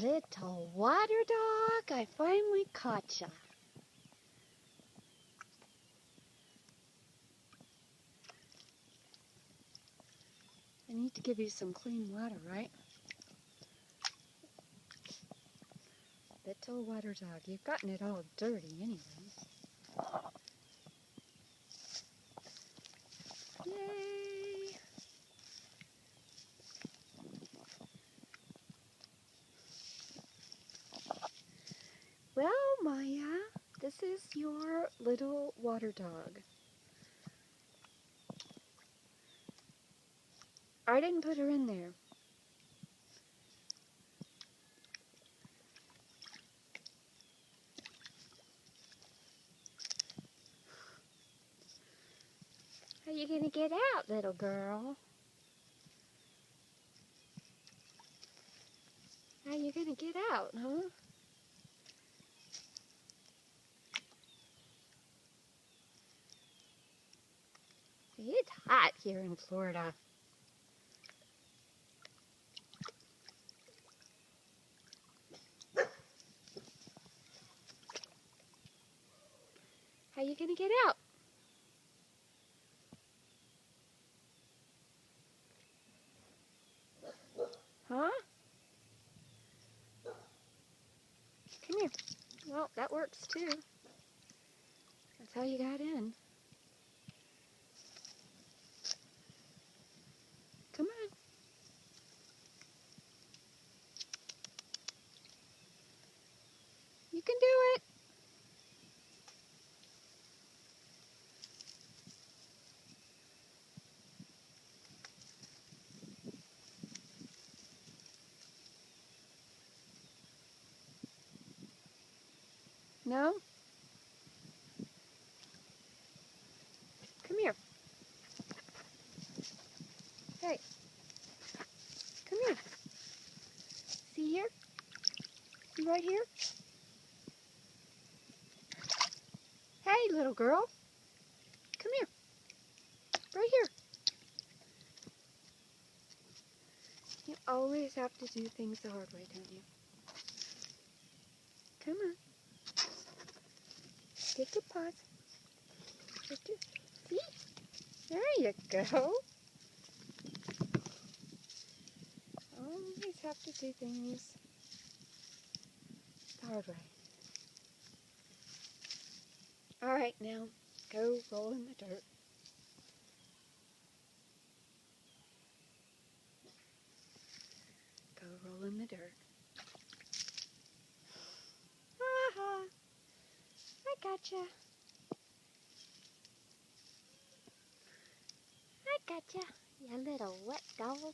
Little water dog, I finally caught ya. I need to give you some clean water, right? Little water dog, you've gotten it all dirty anyways. Yay! Well, Maya, this is your little water dog. I didn't put her in there. How you gonna get out, little girl? How you gonna get out, huh? It's hot here in Florida. How you gonna get out? Huh? Come here. Well, that works too. That's how you got in. Come on. You can do it. No? Come here. Hey. Come here. See here? See right here? Hey, little girl. Come here. Right here. You always have to do things the hard way, don't you? Come on. Get your paws. See? There you go. Always have to do things the hard way. Alright, now go roll in the dirt. Go roll in the dirt. Ha! I gotcha. I gotcha, you little wet dog.